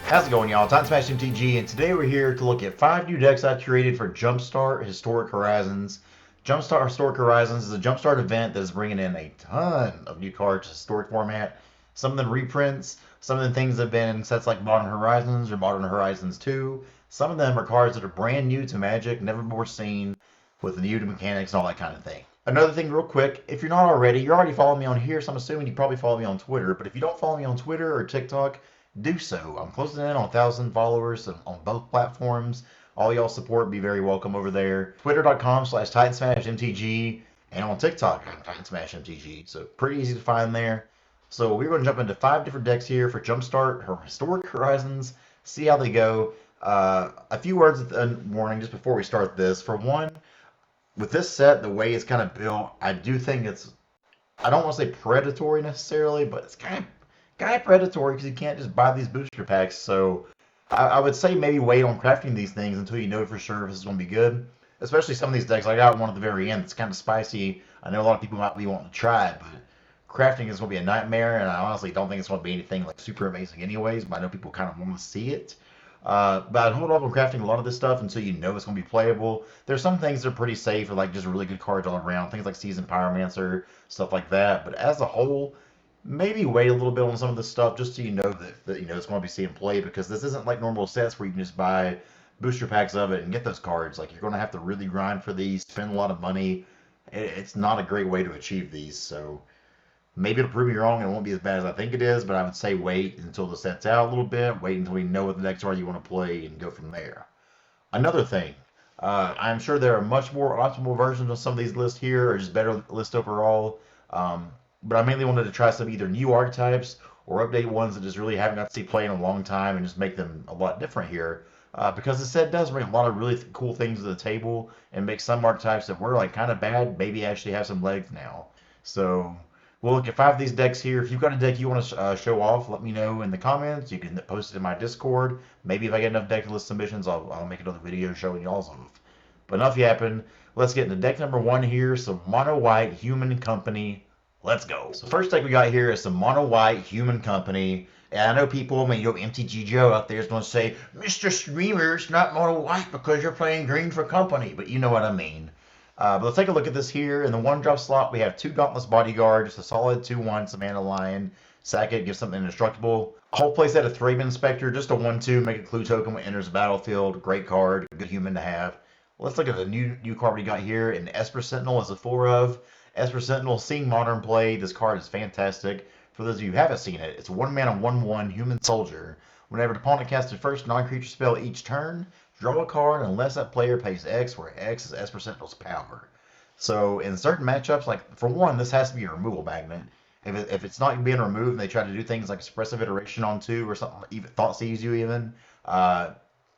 How's it going, y'all? Time Smash MTG, and today we're here to look at 5 new decks I curated for Jumpstart Historic Horizons. Jumpstart Historic Horizons is a Jumpstart event that is bringing in a ton of new cards to Historic format. Some of them reprints, some of the things have been in sets like Modern Horizons or Modern Horizons 2. Some of them are cards that are brand new to Magic, never before seen, with new to mechanics and all that kind of thing. Another thing, real quick, if you're not already, you're already following me on here, so I'm assuming you probably follow me on Twitter. But if you don't follow me on Twitter or TikTok, do so. I'm closing in on 1,000 followers on both platforms. All y'all support be very welcome over there. Twitter.com/TitansmashMTG and on TikTok, I'm TitansmashMTG. So pretty easy to find there. So we're going to jump into 5 different decks here for Jumpstart or Historic Horizons. See how they go. A few words of warning just before we start this. For one, with this set, the way it's kind of built, I do think it's, I don't want to say predatory necessarily, but it's kind of predatory because you can't just buy these booster packs. So I would say maybe wait on crafting these things until you know for sure if this is going to be good. Especially some of these decks. I got one at the very end. It's kind of spicy. I know a lot of people might be wanting to try it, but crafting is going to be a nightmare, and I honestly don't think it's going to be anything like super amazing anyways. But I know people kind of want to see it. But I'd hold off on crafting a lot of this stuff until you know it's going to be playable. There's some things that are pretty safe, or like just really good cards all around. Things like Seasoned Pyromancer, stuff like that. But as a whole, maybe wait a little bit on some of this stuff just so you know that you know it's going to be seeing play, because this isn't like normal sets where you can just buy booster packs of it and get those cards. Like, you're going to have to really grind for these, spend a lot of money. It's not a great way to achieve these. So maybe it'll prove me wrong and it won't be as bad as I think it is, but I would say wait until the set's out a little bit. Wait until we know what the decks are you want to play and go from there. Another thing, I'm sure there are much more optimal versions of some of these lists here, or just better lists overall. But I mainly wanted to try some either new archetypes or update ones that just really haven't got to see play in a long time and just make them a lot different here. Because the set does bring a lot of really cool things to the table and make some archetypes that were like kind of bad maybe actually have some legs now. So we'll look at 5 of these decks here. If you've got a deck you want to show off, let me know in the comments. You can post it in my Discord. Maybe if I get enough deck list submissions, I'll make another video showing y'all's off. But enough yapping. Let's get into deck number 1 here. Some Mono White Human Company. Let's go. So first deck we got here is some Mono White Human Company. And I know people, I mean, MTG Joe out there is going to say, Mr. Streamer, it's not Mono White because you're playing green for company. But you know what I mean. But let's take a look at this here. In the 1-drop slot, we have 2 Dauntless Bodyguard, just a solid 2/1 Savannah Lion. Sack it, give something indestructible. Whole playset of Thraben Inspector, just a 1/2, make a clue token when it enters the battlefield. Great card, good human to have. Let's look at the new card we got here. An Esper Sentinel is a 4 of. Esper Sentinel, seeing modern play. This card is fantastic. For those of you who haven't seen it, it's a 1-mana 1/1 Human Soldier. Whenever the opponent casts their first non-creature spell each turn, draw a card unless that player pays X, where X is Esper Sentinel's power. So in certain matchups, like for one, this has to be a removal magnet. If it's not being removed and they try to do things like Expressive Iteration on 2 or something, even Thoughtseize you even,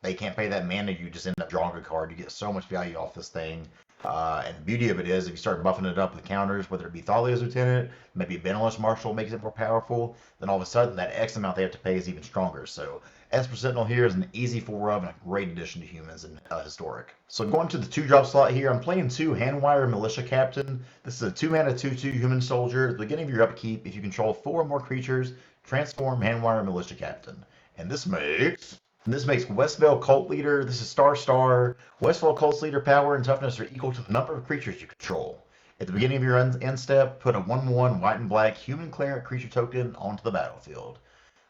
they can't pay that mana, you just end up drawing a card. You get so much value off this thing. And the beauty of it is, if you start buffing it up with counters, whether it be Thalia's Lieutenant, maybe Benalish Marshal makes it more powerful, then all of a sudden that X amount they have to pay is even stronger. So Esper Sentinel here is an easy 4 of and a great addition to humans in Historic. So going to the 2-drop slot here, I'm playing 2 Handwire Militia Captain. This is a 2-mana 2/2 Human Soldier. At the beginning of your upkeep, if you control 4 or more creatures, transform Handwire Militia Captain. And this makes Westvale Cult Leader. This is Star. Westvale Cult Leader power and toughness are equal to the number of creatures you control. At the beginning of your end step, put a 1/1 white and black human cleric creature token onto the battlefield.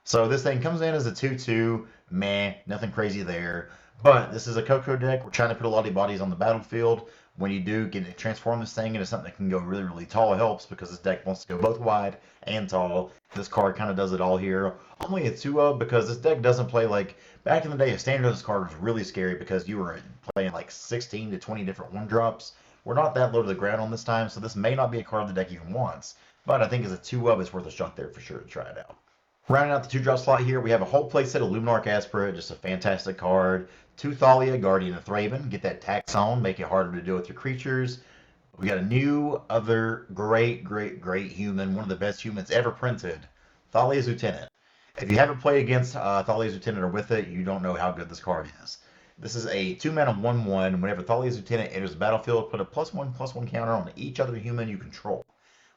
So this thing comes in as a 2/2. Meh, nothing crazy there. But this is a Coco deck. We're trying to put a lot of bodies on the battlefield. When you do get to transform this thing into something that can go really, really tall, it helps because this deck wants to go both wide and tall. This card kind of does it all here. Only a 2 of, because this deck doesn't play like back in the day. A standard of this card was really scary because you were playing like 16 to 20 different 1-drops. We're not that low to the ground on this time, so this may not be a card the deck even wants. But I think as a 2 of, it's worth a shot there for sure to try it out. Rounding out the 2-drop slot here, we have a whole playset of Luminarch Aspirate, just a fantastic card. 2 Thalia, Guardian of Thraben, get that tax on, make it harder to deal with your creatures. We got a new, other great human, one of the best humans ever printed, Thalia's Lieutenant. If you haven't played against Thalia's Lieutenant or with it, you don't know how good this card is. This is a 2-mana 1/1. Whenever Thalia's Lieutenant enters the battlefield, put a +1/+1 counter on each other human you control.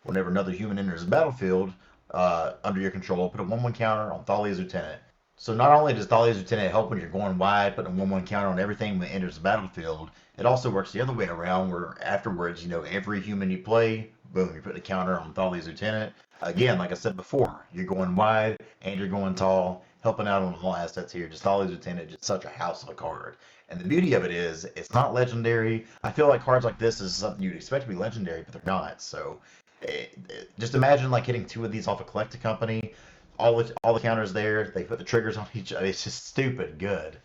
Whenever another human enters the battlefield under your control, put a 1/1 counter on Thalia's Lieutenant. So not only does Thalia's Lieutenant help when you're going wide, putting a 1-1 counter on everything when it enters the battlefield, it also works the other way around where afterwards, every human you play, boom, you put a counter on Thalia's Lieutenant. Again, like I said before, you're going wide and you're going tall, helping out on all assets here. Just Thalia's Lieutenant, just such a house of a card. And the beauty of it is, it's not legendary. I feel like cards like this is something you'd expect to be legendary, but they're not. So just imagine like hitting two of these off a collected company, all the counters there. They put the triggers on each other. It's just stupid good.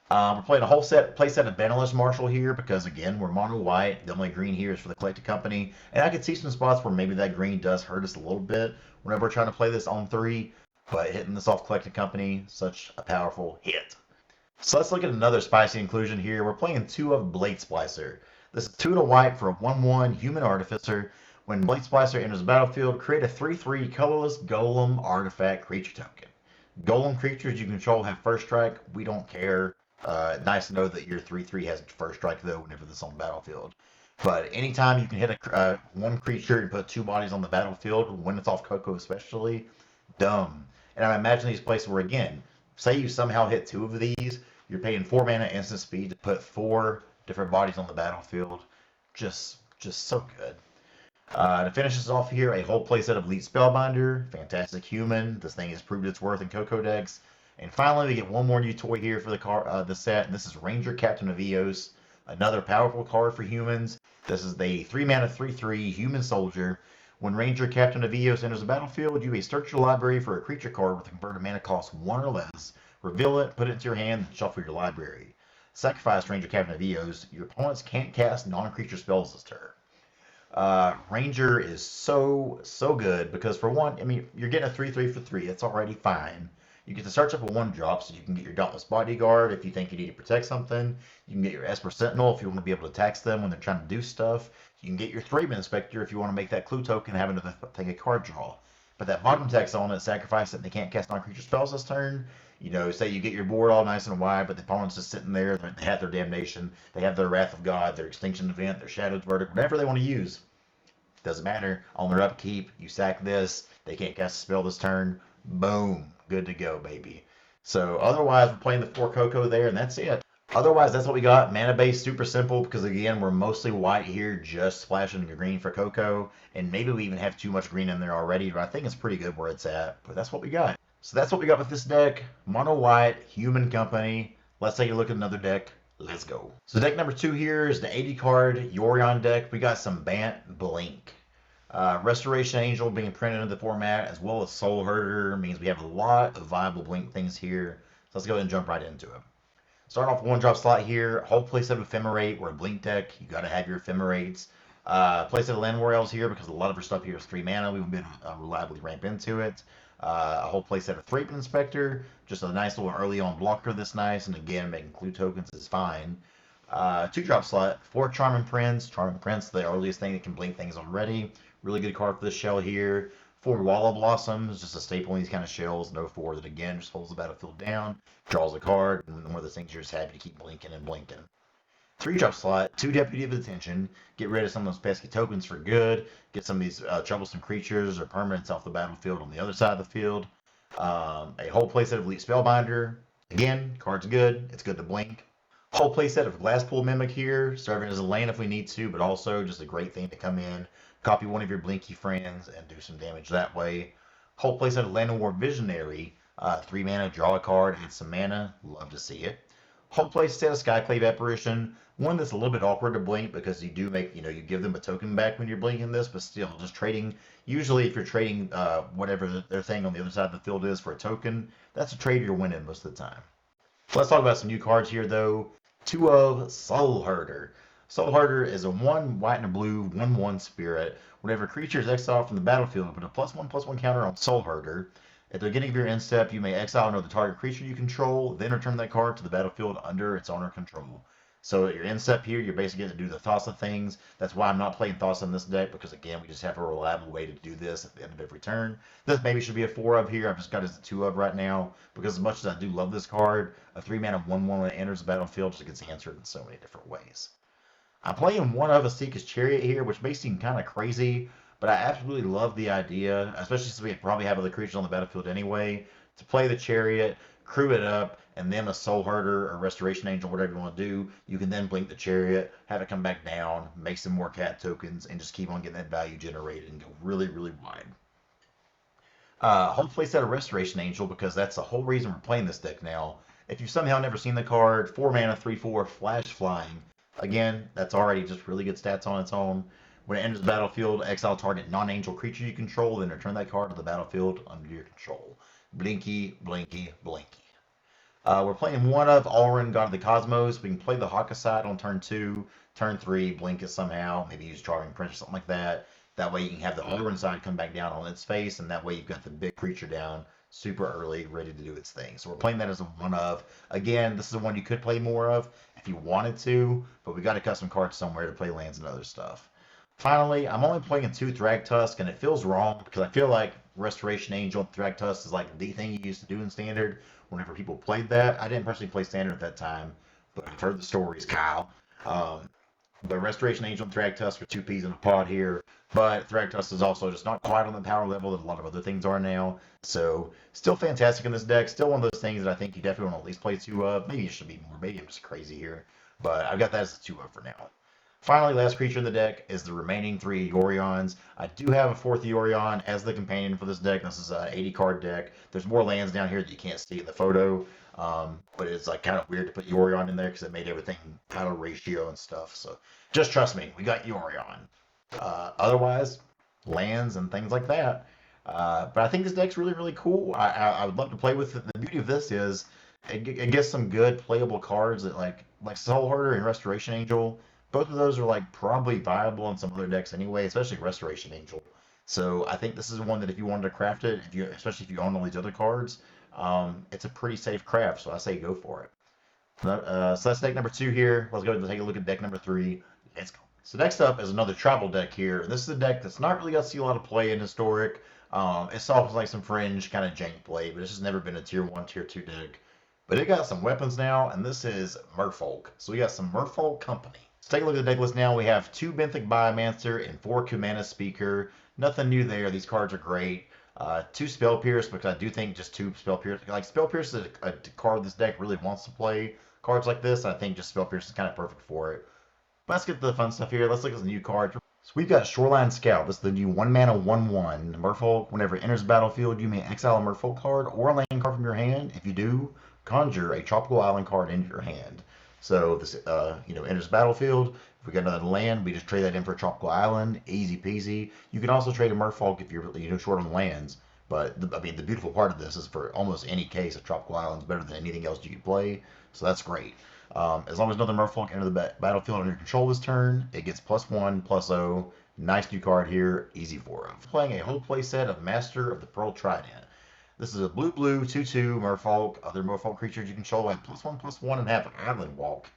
We're playing a whole play set of Bannerless Marshal here because again we're mono white. The only green here is for the collected company, and I could see some spots where maybe that green does hurt us a little bit whenever we're trying to play this on 3. But hitting this off collected company, such a powerful hit. So let's look at another spicy inclusion here. We're playing 2 of Blade Splicer. This is 2 and a white for a 1/1 Human Artificer. When Blade Splicer enters the battlefield, create a 3/3 colorless Golem artifact creature token. Golem creatures you control have first strike. We don't care. Nice to know that your 3/3 has first strike though whenever this on the battlefield. But anytime you can hit one creature and put 2 bodies on the battlefield, when it's off Coco especially, dumb. And I imagine these places where again, say you somehow hit 2 of these, you're paying 4 mana instant speed to put 4 different bodies on the battlefield. Just so good. To finish us off here, a whole playset of Elite Spellbinder, Fantastic Human. This thing has proved its worth in Coco decks. And finally, we get one more new toy here for the set, and this is Ranger Captain of Eos, another powerful card for humans. This is the 3 mana 3/3 Human Soldier. When Ranger Captain of Eos enters the battlefield, you may search your library for a creature card with a converted mana cost 1 or less, reveal it, put it into your hand, and shuffle your library. Sacrifice Ranger Captain of Eos. Your opponents can't cast non-creature spells this turn. Ranger is so good because for one, I mean, you're getting a 3/3 for 3. That's already fine. You get to search up a 1-drop so you can get your Dauntless Bodyguard if you think you need to protect something. You can get your Esper Sentinel if you want to be able to tax them when they're trying to do stuff. You can get your Thraben Inspector if you want to make that clue token and have another thing a card draw. But that bottom text on it, sacrifice it, and they can't cast non-creature spells this turn. Say you get your board all nice and wide, but the opponent's just sitting there. They have their Damnation, they have their Wrath of God, their Extinction Event, their Shadow's Verdict, whatever they want to use. Doesn't matter. On their upkeep, you sack this. They can't cast a spell this turn. Boom. Good to go, baby. So otherwise, we're playing the 4 Coco there, and that's it. Otherwise, that's what we got. Mana base, super simple, because again, we're mostly white here, just splashing green for Coco. And maybe we even have too much green in there already, but I think it's pretty good where it's at. But that's what we got. So that's what we got with this deck. Mono white, Human Company. Let's take a look at another deck. Let's go. So deck number 2 here is the 80 card Yorion deck. We got some Bant Blink. Restoration Angel being printed into the format, as well as Soul Herder, means we have a lot of viable Blink things here. So let's go ahead and jump right into it. Starting off 1-drop slot here, whole playset of Ephemerate. We're a Blink deck. You got to have your Ephemerates. Playset of Land Royals here because a lot of our stuff here is 3 mana. We've been reliably ramp into it. A whole playset of Thraben Inspector, just a nice little early on blocker that's nice, and again, making clue tokens is fine. 2-drop slot, 4 Charming Prince. Charming Prince, the earliest thing that can blink things already. Really good card for this shell here. 4 Wallow Blossoms, just a staple in these kind of shells. No 4 that again just holds the battlefield down, draws a card, and one of those things you're just happy to keep blinking and blinking. 3-drop slot, 2 Deputy of Attention. Get rid of some of those pesky tokens for good. Get some of these troublesome creatures or permanents off the battlefield on the other side of the field. A whole playset of Elite Spellbinder. Again, card's good. It's good to blink. Whole playset of Glasspool Mimic here, serving as a lane if we need to, but also just a great thing to come in, copy one of your Blinky friends, and do some damage that way. Whole playset of Llanowar Visionary, 3 mana, draw a card, add some mana. Love to see it. Whole playset of Skyclave Apparition, one that's a little bit awkward to blink because you do make, you give them a token back when you're blinking this, but still, just trading, usually if you're trading whatever their thing on the other side of the field is for a token, that's a trade you're winning most of the time. Let's talk about some new cards here, though. 2 of Soul Herder. Soul Herder is a 1 white and a blue 1/1 spirit. Whenever a creature is exiled from the battlefield, put a +1/+1 counter on Soul Herder. At the beginning of your end step, you may exile another target creature you control, then return that card to the battlefield under its owner control. So at your end step here, you're basically going to do the Thassa things. That's why I'm not playing Thassa in this deck, because again, we just have a reliable way to do this at the end of every turn. This maybe should be a 4 of here. I've just got it as a 2 of right now, because as much as I do love this card, a 3 mana 1/1 when it enters the battlefield just gets answered in so many different ways. I'm playing 1 of Asika's Chariot here, which may seem kind of crazy, but I absolutely love the idea, especially since we probably have other creatures on the battlefield anyway, to play the Chariot, crew it up, and then a Soul Herder or Restoration Angel, whatever you want to do, you can then blink the Chariot, have it come back down, make some more cat tokens, and just keep on getting that value generated and go really, really wide. Hopefully set a Restoration Angel because that's the whole reason we're playing this deck now. If you've somehow never seen the card, 4 mana, 3/4, flash flying. Again, that's already just really good stats on its own. When it enters the battlefield, exile target non-angel creature you control, then return that card to the battlefield under your control. Blinky, blinky, blinky. We're playing one of Alrund, God of the Cosmos. We can play the Hakkasad on turn 2, turn 3, blink it somehow, maybe use Charming Prince or something like that. That way you can have the Alrund side come back down on its face, and that way you've got the big creature down super early, ready to do its thing. So we're playing that as a one of. Again, this is the one you could play more of if you wanted to, but we got a custom card somewhere to play lands and other stuff. Finally, I'm only playing 2 Thragtusk, and it feels wrong because I feel like Restoration Angel and Thragtusk is like the thing you used to do in Standard whenever people played that. I didn't personally play Standard at that time, but I've heard the stories, Kyle. Um, but Restoration Angel and Thragtusk are 2 peas in a pod here. But Thragtusk is also just not quite on the power level that a lot of other things are now. So still fantastic in this deck. Still one of those things that I think you definitely want to at least play 2 of. Maybe it should be more. Maybe I'm just crazy here. But I've got that as a 2 of for now. Finally, last creature in the deck is the remaining 3 Yorions. I do have a 4th Yorion as the companion for this deck. This is an 80 card deck. There's more lands down here that you can't see in the photo. But it's like kind of weird to put Yorion in there because it made everything title ratio and stuff. So just trust me, we got Yorion. Otherwise, lands and things like that. But I think this deck's really, really cool. I would love to play with it. The beauty of this is it gets some good playable cards that like Soul Herder and Restoration Angel. Both of those are like probably viable in some other decks anyway, especially Restoration Angel. So I think this is one that if you wanted to craft it, especially if you own all these other cards, it's a pretty safe craft. So I say go for it. So that's deck number 2 here. Let's go ahead and take a look at deck number 3. Let's go. So next up is another travel deck here. This is a deck that's not really got to see a lot of play in Historic. It saw like some fringe kind of jank play, but it's just never been a tier 1, tier 2 deck. But it got some weapons now, and this is Merfolk. So we got some Merfolk Company. Let's take a look at the deck list now. We have 2 Benthic Biomancer and 4 Kumana Speaker. Nothing new there. These cards are great. 2 Spell Pierce, because I do think just 2 Spell Pierce. Like Spell Pierce is a card this deck really wants to play cards like this. I think just Spell Pierce is kind of perfect for it. But let's get to the fun stuff here. Let's look at the new cards. So we've got Shoreline Scout. This is the new 1 mana 1/1 Merfolk. Whenever it enters the battlefield, you may exile a Merfolk card or a land card from your hand. If you do, conjure a Tropical Island card into your hand. So this, enters the battlefield. If we got another land, we just trade that in for a Tropical Island. Easy peasy. You can also trade a Merfolk if you're short on lands. But the beautiful part of this is for almost any case, a Tropical Island is better than anything else you can play. So that's great. As long as another Merfolk enter the battlefield under your control this turn, it gets +1/+0. Nice new card here. Easy for them. Playing a whole play set of Master of the Pearl Trident. This is a blue 2/2 Merfolk. Other Merfolk creatures you control have +1/+1 and have Island Walk.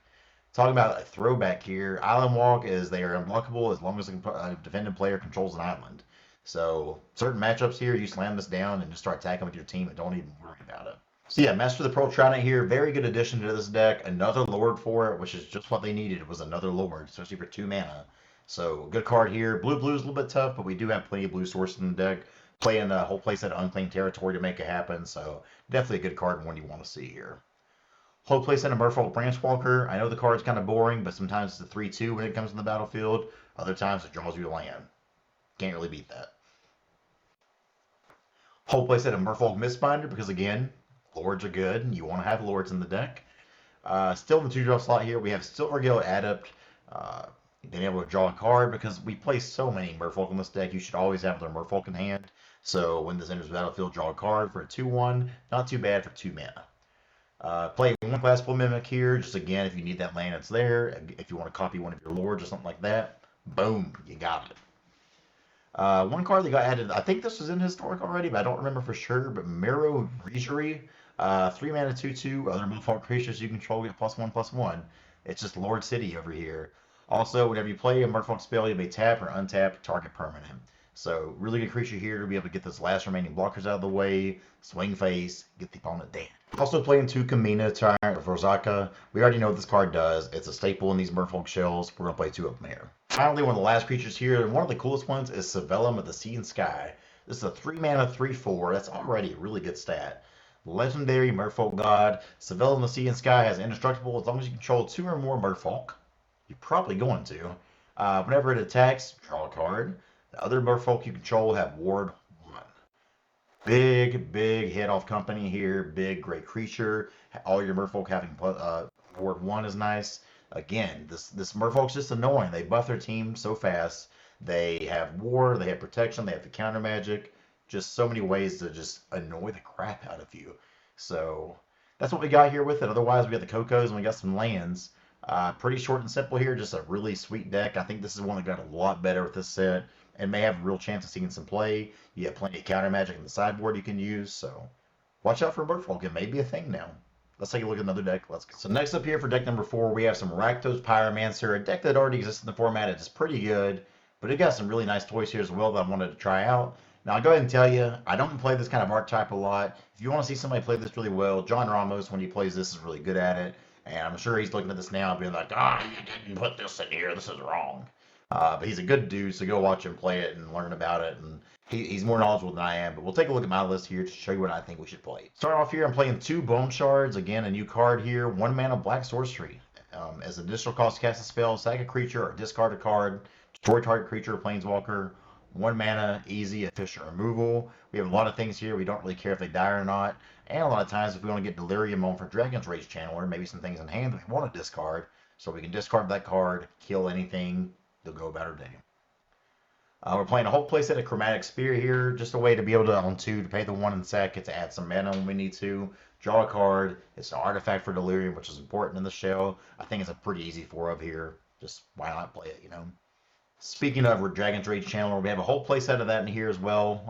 Talking about a throwback here. Island Walk is they are unblockable as long as a defending player controls an island. So certain matchups here, you slam this down and just start attacking with your team and don't even worry about it. So yeah, Master of the Pearl Trident here. Very good addition to this deck. Another Lord for it, which is just what they needed. It was another Lord, especially for 2 mana. So good card here. Blue is a little bit tough, but we do have plenty of blue sources in the deck. Playing a whole playset of Unclaimed Territory to make it happen, so definitely a good card and one you want to see here. Whole playset of Merfolk Branchwalker. I know the card's kind of boring, but sometimes it's a 3/2 when it comes to the battlefield. Other times it draws you a land. Can't really beat that. Whole playset of Merfolk Mistbinder, because again, Lords are good, and you want to have Lords in the deck. Still in the 2-drop slot here, we have Silvergill Adept. Being able to draw a card, because we play so many Merfolk in this deck, you should always have their Merfolk in hand. So when this enters the battlefield, draw a card for a 2/1. Not too bad for 2 mana. Play 1 Glasspool Mimic here, just again, if you need that land, it's there. If you want to copy one of your Lords or something like that, boom, you got it. One card that got added, I think this was in Historic already, but I don't remember for sure, but Mero Regery, 3 mana 2/2, other Merfolk creatures you control get +1/+1. It's just Lord City over here. Also, whenever you play a Merfolk spell, you may tap or untap target permanent. So, really good creature here to be able to get those last remaining blockers out of the way, swing face, get the opponent dead. Also playing 2 Kamina, Tyrant of Rosaka. We already know what this card does. It's a staple in these Merfolk shells. We're going to play 2 of them here. Finally, one of the last creatures here, and one of the coolest ones, is Savellum of the Sea and Sky. This is a 3 mana 3/4. That's already a really good stat. Legendary Merfolk God. Seville in the Sea and Sky has indestructible as long as you control 2 or more Merfolk. You're probably going to. Whenever it attacks, draw a card. The other Merfolk you control have Ward 1. Big hit off company here. Big, great creature. All your Merfolk having Ward 1 is nice. Again, this Merfolk's just annoying. They buff their team so fast. They have War, they have Protection, they have the counter magic. Just so many ways to just annoy the crap out of you. So that's what we got here with it. Otherwise, we got the Cocos and we got some lands. Pretty short and simple here. Just a really sweet deck. I think this is one that got a lot better with this set and may have a real chance of seeing some play. You have plenty of counter magic in the sideboard you can use, so watch out for Merfolk. It may be a thing now. Let's take a look at another deck. Let's go. So next up here for deck number 4, we have some Rakdos Pyromancer, a deck that already exists in the format. It's pretty good, but it got some really nice toys here as well that I wanted to try out. Now, I'll go ahead and tell you, I don't play this kind of archetype a lot. If you want to see somebody play this really well, John Ramos, when he plays this, is really good at it. And I'm sure he's looking at this now and being like, you didn't put this in here. This is wrong. But he's a good dude, so go watch him play it and learn about it. And he's more knowledgeable than I am. But we'll take a look at my list here to show you what I think we should play. Start off here, I'm playing 2 Bone Shards. Again, a new card here. 1 mana Black Sorcery. As an additional cost to cast a spell, sack a creature or discard a card. Destroy target creature or planeswalker. 1 mana, easy, efficient removal. We have a lot of things here. We don't really care if they die or not. And a lot of times, if we want to get Delirium on for Dragon's Rage Channeler, maybe some things in hand that we want to discard. So we can discard that card, kill anything, they'll go about our day. We're playing a whole playset of Chromatic Spear here, just a way to be able to, on 2, to pay the 1 in sack, get to add some mana when we need to. Draw a card. It's an artifact for Delirium, which is important in the shell. I think it's a pretty easy 4 here. Just why not play it, you know? Speaking of Dragon's Rage Channeler, we have a whole playset of that in here as well.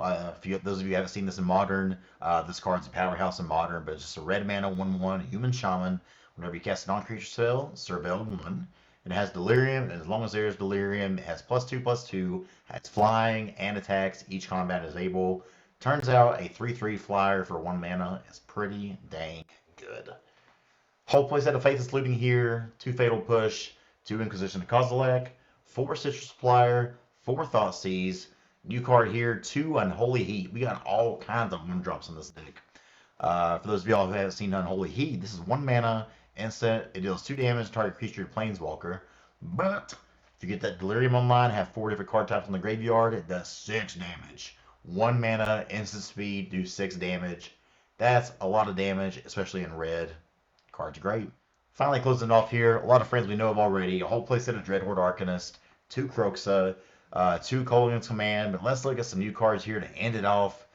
Those of you who haven't seen this in Modern, this card's a powerhouse in Modern, but it's just a red mana 1/1 Human Shaman. Whenever you cast a non-creature spell, surveil 1. It has Delirium, and as long as there's Delirium, it has +2/+2, has flying and attacks. Each combat is able. Turns out a 3/3 flyer for 1 mana is pretty dang good. Whole playset of Faithless Looting here, 2 Fatal Push, 2 Inquisition of Kozilek, 4 Citrus Supplier, 4 Thoughtseize. New card here, 2 Unholy Heat. We got all kinds of 1-drops in this deck. For those of y'all who haven't seen Unholy Heat, this is 1 mana. Instant, it deals 2 damage to target creature or planeswalker. But if you get that Delirium online, have 4 different card types in the graveyard, it does 6 damage. 1 mana, instant speed, do 6 damage. That's a lot of damage, especially in red. Card's great. Finally closing off here, a lot of friends we know of already. A whole playset of Dreadhorde Arcanist, 2 Kroxa, 2 Kolaghan's Command. But let's look at some new cards here to end it off.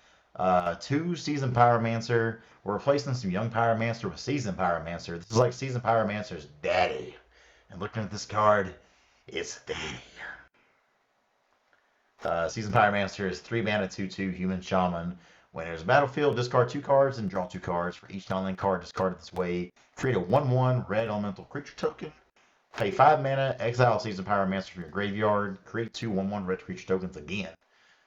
2 Seasoned Pyromancer. We're replacing some Young Pyromancer with Seasoned Pyromancer. This is like Seasoned Pyromancer's daddy. And looking at this card, it's daddy. Seasoned Pyromancer is 3 mana 2/2 Human Shaman. When there's a battlefield, discard 2 cards and draw 2 cards. For each non-land card discarded this way, create a 1/1 red elemental creature token. Pay 5 mana, exile Seasoned Pyromancer from your graveyard. Create 2 1/1 red creature tokens again.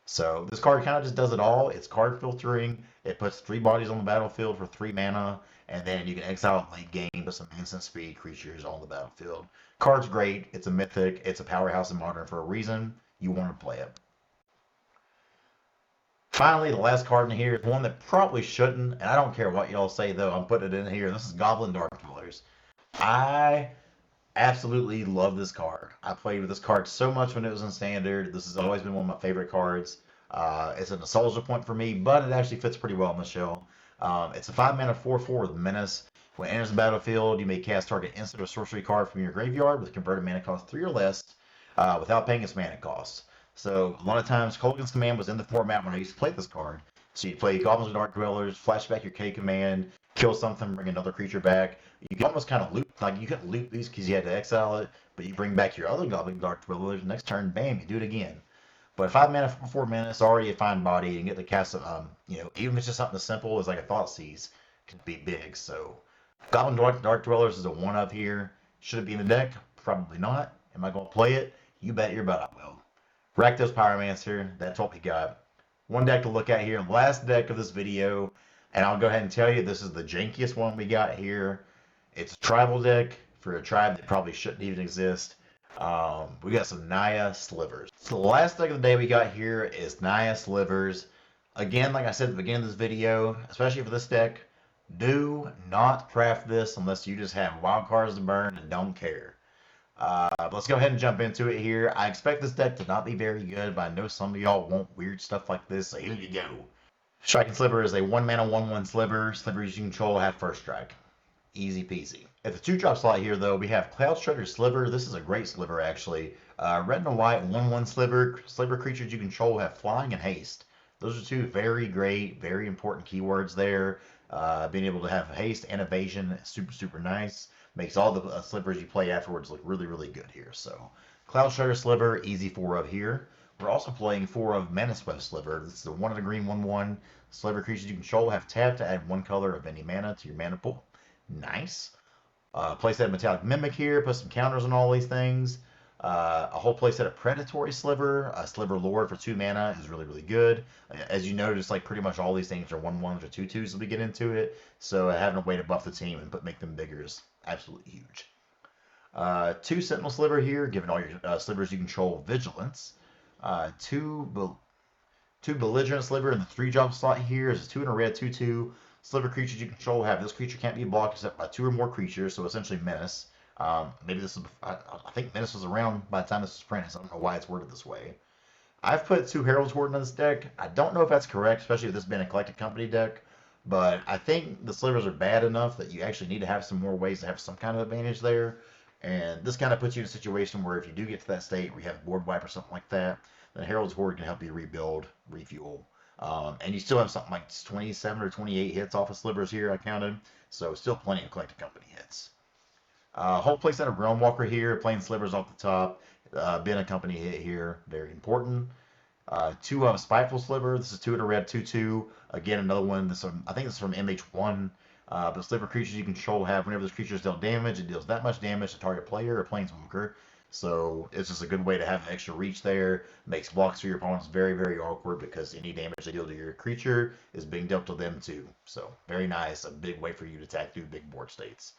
So this card kind of just does it all. It's card filtering. It puts 3 bodies on the battlefield for 3 mana, and then you can exile late game with some instant speed creatures on the battlefield. Card's great. It's a mythic. It's a powerhouse in Modern for a reason. You want to play it. Finally, the last card in here is one that probably shouldn't, and I don't care what y'all say though. I'm putting it in here. This is Goblin Dark Dwellers. I absolutely love this card. I played with this card so much when it was in Standard. This has always been one of my favorite cards. It's a nostalgia point for me, but it actually fits pretty well in the shell. It's a 5 mana 4/4 with Menace. When it enters the battlefield, you may cast target instant or sorcery card from your graveyard with converted mana cost 3 or less without paying its mana cost. So a lot of times, Kolaghan's Command was in the format when I used to play this card. So you play Goblins of Dark Dwellers, flashback your K command, kill something, bring another creature back. You can almost kind of loop, like you couldn't loop these because you had to exile it, but you bring back your other Goblin Dark Dwellers, next turn, bam, you do it again. But 5 mana for 4 minutes, already a fine body, and get to cast, even if it's just something as simple as like a Thoughtseize, can be big. So Goblin Dark Dwellers is a 1-of here. Should it be in the deck? Probably not. Am I going to play it? You bet your butt I will. Rakdos Pyromancer, that's what we got. One deck to look at here, last deck of this video, and I'll go ahead and tell you this is the jankiest one we got here. It's a tribal deck for a tribe that probably shouldn't even exist. We got some Naya Slivers. So the last deck of the day we got here is Naya Slivers. Again, like I said at the beginning of this video, especially for this deck, Do not craft this unless you just have wild cards to burn and don't care. Let's go ahead and jump into it here. I expect this deck to not be very good, but I know some of y'all want weird stuff like this, so here you go. Striking Sliver is a 1-mana 1/1 Sliver. Slivers you control have first strike. Easy peasy. At the 2-drop slot here, though, we have Cloud Strider Sliver. This is a great Sliver, actually. Red and white 1/1 Sliver. Sliver creatures you control have flying and haste. Those are two very great, very important keywords there. Being able to have haste and evasion is super, super nice. Makes all the slivers you play afterwards look really, really good here. So, Cloud Strider Sliver, easy 4 of here. We're also playing 4 of Mana Swept Sliver. This is the 1 of the green 1/1. Sliver creatures you control have tapped to add 1 color of any mana to your mana pool. Nice. Playset Metallic Mimic here. Put some counters on all these things. A whole playset of Predatory Sliver. Sliver Lord for 2 mana is really, really good. As you notice, like pretty much all these things are 1/1s or 2/2s as we get into it. So having a way to buff the team and make them bigger is absolutely huge. 2 Sentinel Sliver here, giving all your slivers you control vigilance. 2 Belligerent Sliver in the 3-drop slot here is a 2 and a red 2/2. Sliver creatures you control have this creature can't be blocked except by 2 or more creatures, so essentially Menace. Maybe this is, I think Menace was around by the time this was printed, so I don't know why it's worded this way. I've put 2 Herald's Ward in this deck. I don't know if that's correct, especially if this has been a Collected Company deck, but I think the slivers are bad enough that you actually need to have some more ways to have some kind of advantage there. And this kind of puts you in a situation where if you do get to that state where you have board wipe or something like that, then Herald's Horde can help you rebuild, refuel. And you still have something like 27 or 28 hits off of slivers here, I counted. So still plenty of Collected Company hits. Whole playset of Realm Walker here, playing slivers off the top. Been a company hit here, very important. 2 of Spiteful Sliver. This is 2 in a red 2/2. Again, another one. I think this is from MH1. But sliver creatures you control have, whenever those creatures deal damage, it deals that much damage to target player or planeswalker. So it's just a good way to have extra reach there. Makes blocks for your opponents very, very awkward because any damage they deal to your creature is being dealt to them too. So very nice. A big way for you to attack through big board states.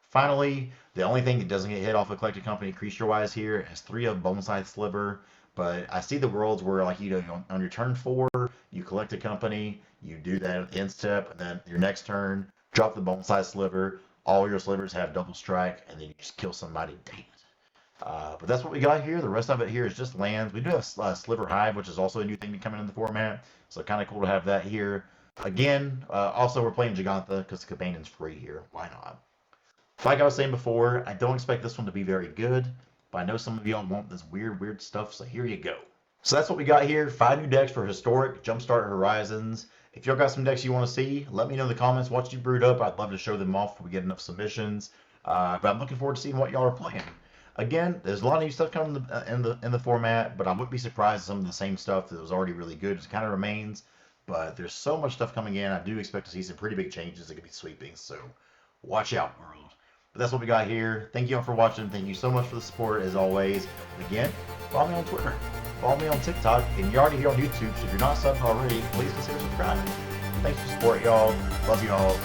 Finally, the only thing that doesn't get hit off a Collected Company creature-wise here is 3 of Boneside Sliver. But I see the worlds where, like, you know, on your turn 4, you collect a company, you do that end step, and then your next turn, drop the Boneside Sliver. All your slivers have double strike, and then you just kill somebody. Dang it. But that's what we got here. The rest of it here is just lands. We do have Sliver Hive, which is also a new thing coming in the format. So kind of cool to have that here. Again, also we're playing Jegantha because the Companion's free here. Why not? Like I was saying before, I don't expect this one to be very good. But I know some of y'all want this weird, weird stuff, so here you go. So that's what we got here. 5 new decks for Historic, Jumpstart Horizons. If y'all got some decks you want to see, let me know in the comments what you brewed up. I'd love to show them off if we get enough submissions. But I'm looking forward to seeing what y'all are playing. Again, there's a lot of new stuff coming in the format, but I wouldn't be surprised if some of the same stuff that was already really good just kind of remains. But there's so much stuff coming in. I do expect to see some pretty big changes that could be sweeping. So watch out, world. But that's what we got here. Thank you all for watching. Thank you so much for the support, as always. And again, follow me on Twitter. Follow me on TikTok. And you're already here on YouTube, so if you're not subbed already, please consider subscribing. Thanks for the support, y'all. Love y'all.